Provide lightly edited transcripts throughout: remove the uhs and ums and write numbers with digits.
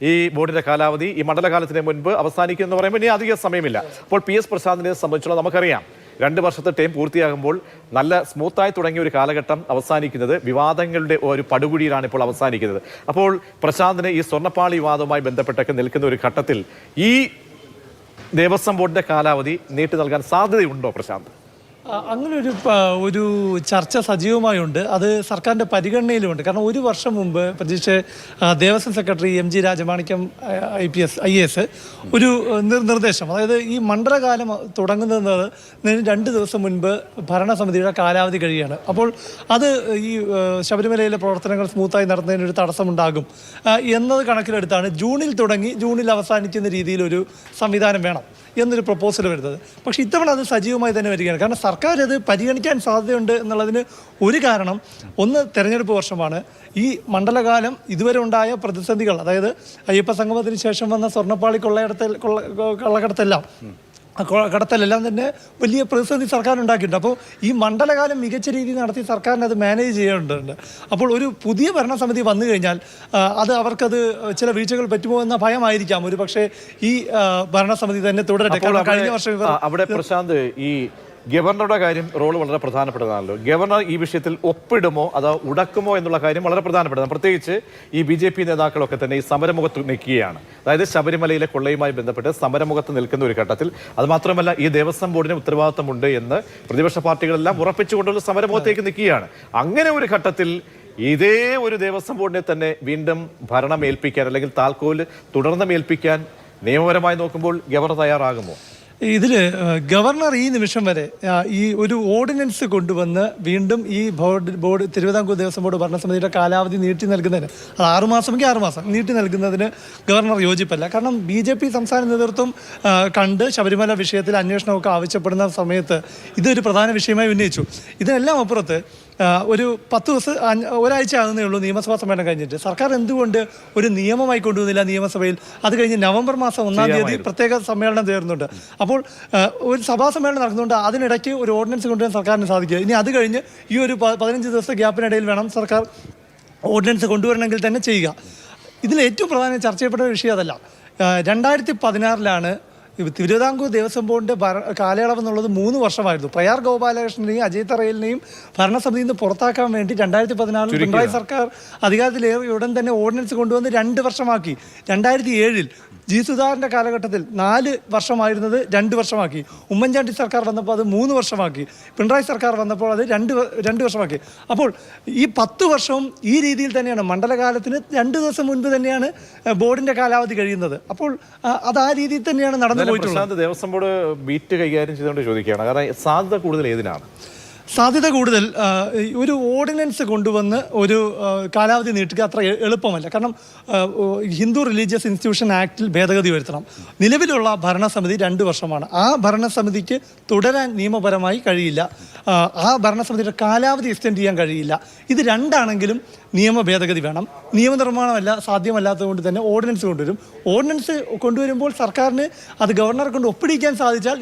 ഈ ബോർഡിന്റെ കാലാവധി ഈ മണ്ഡലകാലത്തിന് മുൻപ് അവസാനിക്കും എന്ന് പറയുമ്പോൾ ഇനി അധിക സമയമില്ല. അപ്പോൾ PS പ്രശാന്തിനെ സംബന്ധിച്ചുള്ള നമുക്കറിയാം 2 വർഷത്തെ ടൈം പൂർത്തിയാകുമ്പോൾ നല്ല സ്മൂത്തായി തുടങ്ങിയ ഒരു കാലഘട്ടം അവസാനിക്കുന്നത് വിവാദങ്ങളുടെ ഒരു പടുകുഴിയിലാണ് ഇപ്പോൾ അവസാനിക്കുന്നത്. അപ്പോൾ പ്രശാന്തിന് ഈ സ്വർണ്ണപ്പാളി വിവാദവുമായി ബന്ധപ്പെട്ടൊക്കെ നിൽക്കുന്ന ഒരു ഘട്ടത്തിൽ ഈ ദേവസ്വം ബോർഡിന്റെ കാലാവധി നീട്ടി നൽകാൻ സാധ്യതയുണ്ടോ പ്രശാന്ത്? അങ്ങനെ ഒരു ചർച്ച സജീവമായുണ്ട്. അത് സർക്കാരിൻ്റെ പരിഗണനയിലുമുണ്ട്. കാരണം ഒരു വർഷം മുമ്പ് പ്രതീക്ഷ Devaswom secretary MG Rajamanikyam IAS ഒരു നിർദ്ദേശം, അതായത് ഈ മണ്ഡലകാലം തുടങ്ങുന്നതിന് 2 ദിവസം മുൻപ് ഭരണസമിതിയുടെ കാലാവധി കഴിയുകയാണ്. അപ്പോൾ അത് ഈ ശബരിമലയിലെ പ്രവർത്തനങ്ങൾ സ്മൂത്തായി നടത്തുന്നതിനൊരു തടസ്സമുണ്ടാകും എന്നത് കണക്കിലെടുത്താണ് ജൂണിൽ തുടങ്ങി ജൂണിൽ അവസാനിക്കുന്ന രീതിയിലൊരു സംവിധാനം വേണം എന്നൊരു പ്രപ്പോസൽ വരുന്നത്. പക്ഷേ ഇത്തവണ അത് സജീവമായി തന്നെ വരികയാണ്. കാരണം സർക്കാർ അത് പരിഗണിക്കാൻ സാധ്യതയുണ്ട് എന്നുള്ളതിന് ഒരു കാരണം, ഒന്ന് തെരഞ്ഞെടുപ്പ് വർഷമാണ്. ഈ മണ്ഡലകാലം ഇതുവരെ ഉണ്ടായ പ്രതിസന്ധികൾ, അതായത് അയ്യപ്പ സംഗമത്തിന് ശേഷം വന്ന സ്വർണ്ണപ്പാളി കടത്തലെല്ലാം തന്നെ വലിയ പ്രതിസന്ധി സർക്കാർ ഉണ്ടാക്കിയിട്ടുണ്ട്. അപ്പോൾ ഈ മണ്ഡലകാലം മികച്ച രീതിയിൽ നടത്തി സർക്കാരിന് അത് മാനേജ് ചെയ്യേണ്ടതുണ്ട്. അപ്പോൾ ഒരു പുതിയ ഭരണസമിതി വന്നു കഴിഞ്ഞാൽ അത് അവർക്കത് ചില വീഴ്ചകൾ പറ്റുമോ എന്ന ഭയമായിരിക്കാം ഒരു പക്ഷേ ഈ ഭരണസമിതി തന്നെ തുടരട്ടെ. കഴിഞ്ഞ വർഷം അവിടെ പ്രശാന്ത് ഈ ഗവർണറുടെ കാര്യം റോൾ വളരെ പ്രധാനപ്പെട്ടതാണല്ലോ. ഗവർണർ ഈ വിഷയത്തിൽ ഒപ്പിടുമോ അതോ ഉടക്കുമോ എന്നുള്ള കാര്യം വളരെ പ്രധാനപ്പെട്ടതാണ്. പ്രത്യേകിച്ച് ഈ BJP നേതാക്കളൊക്കെ തന്നെ ഈ സമരമുഖത്ത് നിൽക്കുകയാണ്. അതായത് ശബരിമലയിലെ കൊള്ളയുമായി ബന്ധപ്പെട്ട് സമരമുഖത്ത് നിൽക്കുന്ന ഒരു ഘട്ടത്തിൽ, അതുമാത്രമല്ല ഈ ദേവസ്വം ബോർഡിന് ഉത്തരവാദിത്തമുണ്ട് എന്ന് പ്രതിപക്ഷ പാർട്ടികളെല്ലാം ഉറപ്പിച്ചുകൊണ്ടുള്ള സമരമുഖത്തേക്ക് നിൽക്കുകയാണ്. അങ്ങനെ ഒരു ഘട്ടത്തിൽ ഇതേ ഒരു ദേവസ്വം ബോർഡിനെ തന്നെ വീണ്ടും ഭരണം ഏൽപ്പിക്കാൻ അല്ലെങ്കിൽ താൽക്കോൽ തുടർന്ന് ഏൽപ്പിക്കാൻ നിയമപരമായി നോക്കുമ്പോൾ ഗവർണർ തയ്യാറാകുമോ? ഇതിൽ ഗവർണർ ഈ നിമിഷം വരെ ഈ ഒരു ഓർഡിനൻസ് കൊണ്ടുവന്ന് വീണ്ടും ഈ ബോർഡ് തിരുവിതാംകൂർ ദേവസ്വം ബോർഡ് ഭരണസമിതിയുടെ കാലാവധി നീട്ടി നൽകുന്നതിന്, അത് 6 മാസമെങ്കിൽ 6 മാസം നീട്ടി നൽകുന്നതിന് ഗവർണർ യോജിപ്പല്ല. കാരണം BJP സംസ്ഥാന നേതൃത്വം കണ്ട് ശബരിമല വിഷയത്തിൽ അന്വേഷണമൊക്കെ ആവശ്യപ്പെടുന്ന സമയത്ത് ഇതൊരു പ്രധാന വിഷയമായി ഉന്നയിച്ചു. ഇതിനെല്ലാം അപ്പുറത്ത് ഒരു 10 ദിവസം ഒരാഴ്ച ആകുന്നേ ഉള്ളൂ നിയമസഭാ സമ്മേളനം കഴിഞ്ഞിട്ട്. സർക്കാർ എന്തുകൊണ്ട് ഒരു നിയമമായി കൊണ്ടുവന്നില്ല നിയമസഭയിൽ? അത് കഴിഞ്ഞ് നവംബർ മാസം 1-ാം തീയതി പ്രത്യേക സമ്മേളനം ചേർന്നുണ്ട്. അപ്പോൾ ഒരു സഭാ സമ്മേളനം നടക്കുന്നുണ്ട്, അതിനിടയ്ക്ക് ഒരു ഓർഡിനൻസ് കൊണ്ടുവരാൻ സർക്കാരിന് സാധിക്കുക. ഇനി അത് കഴിഞ്ഞ് ഈ ഒരു 15 ദിവസത്തെ ഗ്യാപ്പിനിടയിൽ വേണം സർക്കാർ ഓർഡിനൻസ് കൊണ്ടുവരണമെങ്കിൽ തന്നെ ചെയ്യുക. ഇതിൽ ഏറ്റവും പ്രധാനം ചർച്ച ചെയ്യപ്പെട്ട വിഷയം അതല്ല. 2016 തിരുവിതാംകൂർ ദേവസ്വം ബോർഡിൻ്റെ കാലയളവ് എന്നുള്ളത് 3 വർഷമായിരുന്നു. പ്രയാർ ഗോപാലകൃഷ്ണനെയും അജയ് തറയിലിനെയും ഭരണസമിതിയിൽ നിന്ന് പുറത്താക്കാൻ വേണ്ടി 2016 പിണറായി സർക്കാർ അധികാരത്തിലേറി ഉടൻ തന്നെ ഓർഡിനൻസ് കൊണ്ടുവന്ന് 2 വർഷമാക്കി. 2007 G. സുധാകരൻ്റെ കാലഘട്ടത്തിൽ 4 വർഷമായിരുന്നത് 2 വർഷമാക്കി. ഉമ്മൻചാണ്ടി സർക്കാർ വന്നപ്പോൾ അത് 3 വർഷമാക്കി. പിണറായി സർക്കാർ വന്നപ്പോൾ അത് 2 വർഷമാക്കി. അപ്പോൾ ഈ 10 വർഷവും ഈ രീതിയിൽ തന്നെയാണ്. മണ്ഡലകാലത്തിന് 2 ദിവസം മുൻപ് തന്നെയാണ് ബോർഡിൻ്റെ കാലാവധി കഴിയുന്നത്. അപ്പോൾ അത് ആ രീതിയിൽ തന്നെയാണ് നടന്നു പോയിട്ടുള്ളത്. ദേവസ്വം ബോർഡ് ബീറ്റ് കൈകാര്യം ചെയ്തുകൊണ്ട് ചോദിക്കുകയാണ്, കാരണം സാധ്യത കൂടുതൽ ഏതിനാണ്? സാധ്യത കൂടുതൽ ഒരു ഓർഡിനൻസ് കൊണ്ടുവന്ന് ഒരു കാലാവധി നീട്ടുക അത്ര എളുപ്പമല്ല. കാരണം ഹിന്ദു റിലീജിയസ് ഇൻസ്റ്റിറ്റ്യൂഷൻ ആക്ടിൽ ഭേദഗതി വരുത്തണം. നിലവിലുള്ള ഭരണസമിതി 2 വർഷമാണ്. ആ ഭരണസമിതിക്ക് തുടരാൻ നിയമപരമായി കഴിയില്ല. ആ ഭരണസമിതിയുടെ കാലാവധി എക്സ്റ്റെൻഡ് ചെയ്യാൻ കഴിയില്ല. ഇത് രണ്ടാണെങ്കിലും നിയമ ഭേദഗതി വേണം. നിയമനിർമ്മാണമല്ല സാധ്യമല്ലാത്തതുകൊണ്ട് തന്നെ ഓർഡിനൻസ് കൊണ്ടുവരും. ഓർഡിനൻസ് കൊണ്ടുവരുമ്പോൾ സർക്കാരിന് അത് ഗവർണറെ കൊണ്ട് ഒപ്പിടിക്കാൻ സാധിച്ചാൽ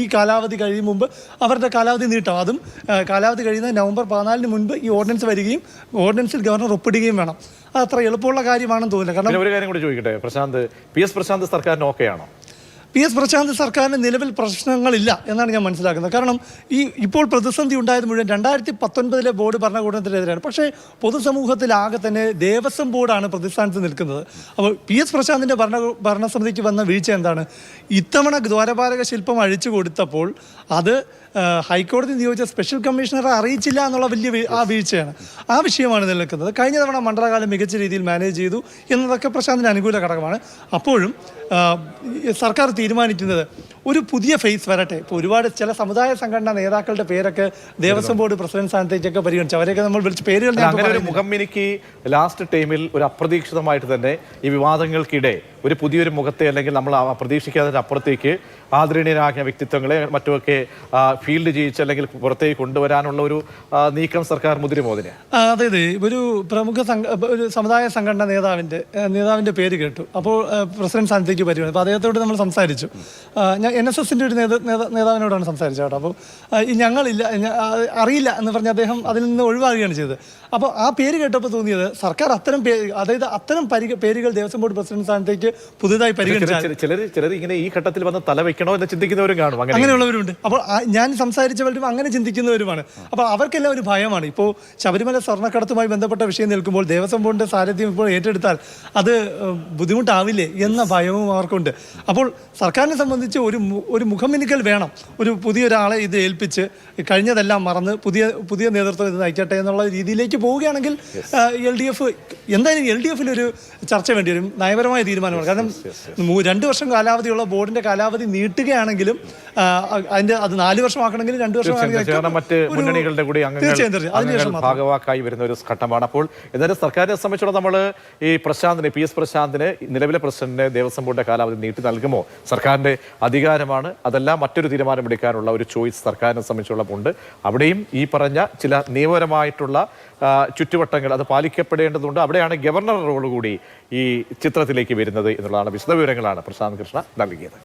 ഈ കാലാവധി കഴിയും മുമ്പ് അവരുടെ കാലാവധി നീട്ടാം. അതും കാലാവധി കഴിയുന്ന നവംബർ 14 മുൻപ് ഈ ഓർഡിനൻസ് വരികയും ഓർഡിനൻസിൽ ഗവർണർ ഒപ്പിടുകയും വേണം. അത് അത്ര എളുപ്പമുള്ള കാര്യമാണെന്ന് തോന്നില്ല. കാരണം ഒരു കാര്യം കൂടി ചോദിക്കട്ടെ പ്രശാന്ത്, PS പ്രശാന്ത് സർക്കാരിന് ഓക്കെയാണോ? PS പ്രശാന്ത് സർക്കാരിന് നിലവിൽ പ്രശ്നങ്ങളില്ല എന്നാണ് ഞാൻ മനസ്സിലാക്കുന്നത്. കാരണം ഇപ്പോൾ പ്രതിസന്ധി ഉണ്ടായത് മുഴുവൻ 2019 ബോർഡ് ഭരണകൂടത്തിനെതിരെയാണ്. പക്ഷേ പൊതുസമൂഹത്തിലാകെ തന്നെ ദേവസ്വം ബോർഡാണ് പ്രതിസ്ഥാനത്ത് നിൽക്കുന്നത്. അപ്പോൾ PS പ്രശാന്തിൻ്റെ ഭരണസമിതിക്ക് വന്ന വീഴ്ച എന്താണ്? ഇത്തവണ ദ്വാരപാലക ശില്പം അഴിച്ചു കൊടുത്തപ്പോൾ അത് ഹൈക്കോടതി നിയോഗിച്ച സ്പെഷ്യൽ കമ്മീഷണറെ അറിയിച്ചില്ല എന്നുള്ള വലിയ വീഴ്ചയാണ്. ആ വിഷയമാണ് നിലനിൽക്കുന്നത്. കഴിഞ്ഞ തവണ മണ്ഡലകാലം മികച്ച രീതിയിൽ മാനേജ് ചെയ്തു എന്നതൊക്കെ പ്രശാന്തിന് അനുകൂല ഘടകമാണ്. അപ്പോഴും സർക്കാർ തീരുമാനിക്കുന്നത് ഒരു പുതിയ ഫേസ് വരട്ടെ. ഇപ്പോൾ ഒരുപാട് ചില സമുദായ സംഘടനാ നേതാക്കളുടെ പേരൊക്കെ ദേവസ്വം ബോർഡ് പ്രസിഡന്റ് സ്ഥാനത്തേക്കൊക്കെ പരിഗണിച്ചു. അവരെയൊക്കെ നമ്മൾ വിളിച്ച് പേരുകൾ മുഖമ്മിനിക്ക് ലാസ്റ്റ് ടൈമിൽ ഒരു അപ്രതീക്ഷിതമായിട്ട് തന്നെ ഈ വിവാദങ്ങൾക്കിടെ ഒരു പുതിയൊരു മുഖത്തെ അല്ലെങ്കിൽ നമ്മൾ പ്രതീക്ഷിക്കാതെ അപ്പുറത്തേക്ക് ആദരണീയരായ വ്യക്തിത്വങ്ങളെ മറ്റുമൊക്കെ ഫീൽഡ് ചെയ്യിച്ച് അല്ലെങ്കിൽ പുറത്തേക്ക് കൊണ്ടുവരാനുള്ള ഒരു നീക്കം സർക്കാർ മുതിരുമോതിന്. അതായത് ഒരു പ്രമുഖ ഒരു സമുദായ സംഘടനാ നേതാവിൻ്റെ പേര് കേട്ടു. അപ്പോൾ പ്രസിഡന്റ് സ്ഥാനത്തേക്ക് പരിഗണിച്ചു. അപ്പോൾ അദ്ദേഹത്തോട് നമ്മൾ സംസാരിച്ചു. സംസാരിച്ചു. ഞാൻ NSSന്റെ ഒരു നേതാവിനോടാണ് സംസാരിച്ചത് കേട്ടോ. അപ്പോൾ ഈ ഞങ്ങളില്ല അറിയില്ല എന്ന് പറഞ്ഞ് അദ്ദേഹം അതിൽ നിന്ന് ഒഴിവാകുകയാണ് ചെയ്തത്. അപ്പോൾ ആ പേര് കേട്ടപ്പോൾ തോന്നിയത് സർക്കാർ അത്തരം അത്തരം പേരുകൾ ദേവസ്വം ബോർഡ് പ്രസിഡന്റ് സ്ഥാനത്തേക്ക് പുതുതായി പരിഗണിച്ചാൽ ചിലർ ഇങ്ങനെ ഈ ഘട്ടത്തിൽ വന്ന് തല വെക്കണോ എന്ന് ചിന്തിക്കുന്നവരും കാണും, അങ്ങനെയുള്ളവരുണ്ട്. അപ്പോൾ ഞാൻ സംസാരിച്ചവരും അങ്ങനെ ചിന്തിക്കുന്നവരുമാണ്. അപ്പോൾ അവർക്കെല്ലാം ഒരു ഭയമാണ്. ഇപ്പോൾ ശബരിമല സ്വർണ്ണക്കടത്തുമായി ബന്ധപ്പെട്ട വിഷയം നിൽക്കുമ്പോൾ ദേവസ്വം ബോർഡിന്റെ സാരഥ്യം ഇപ്പോൾ ഏറ്റെടുത്താൽ അത് ബുദ്ധിമുട്ടാവില്ലേ എന്ന ഭയവും അവർക്കുണ്ട്. അപ്പോൾ സർക്കാരിനെ സംബന്ധിച്ച് ഒരു മുഖമിനുക്കൽ വേണം. ഒരു പുതിയൊരാളെ ഇത് ഏൽപ്പിച്ച് കഴിഞ്ഞതെല്ലാം മറന്ന് പുതിയ നേതൃത്വം ഇത് നയിക്കട്ടെ എന്നുള്ള രീതിയിലേക്ക് പോവുകയാണെങ്കിൽ LDF എന്തായാലും LDFിലൊരു ചർച്ച വേണ്ടി വരും, നയപരമായ തീരുമാനമാണ്. കാരണം 2 വർഷം കാലാവധിയുള്ള ബോർഡിന്റെ കാലാവധി നീട്ടുകയാണെങ്കിലും അത് 4 വർഷമാക്കണമെങ്കിൽ 2 വർഷം മറ്റ് മുന്നണികളുടെ കൂടി ഭാഗവാക്കായി വരുന്ന ഒരു ഘട്ടമാണ്. അപ്പോൾ എന്തായാലും സർക്കാരിനെ സംബന്ധിച്ചോളം നമ്മൾ ഈ PS പ്രശാന്തിന് നിലവിലെ പ്രസിഡന്റിന് ദേവസ്വം ബോർഡിന്റെ കാലാവധി നീട്ടി നൽകുമോ? സർക്കാരിന്റെ അധികാരമാണ്, അതെല്ലാം മറ്റൊരു തീരുമാനമെടുക്കാനുള്ള ഒരു ചോയ്സ് സർക്കാരിനെ സംബന്ധിച്ചുള്ളതുണ്ട്. അവിടെയും ഈ പറഞ്ഞ ചില നിയമപരമായിട്ടുള്ള ചുറ്റുവട്ടങ്ങൾ അത് പാലിക്കപ്പെടേണ്ടതുണ്ട്. അവിടെയാണ് ഗവർണർ റോൾ കൂടി ഈ ചിത്രത്തിലേക്ക് വരുന്നത് എന്നുള്ളതാണ് വിശദവിവരങ്ങളാണ് പ്രശാന്ത് കൃഷ്ണ നൽകിയത്.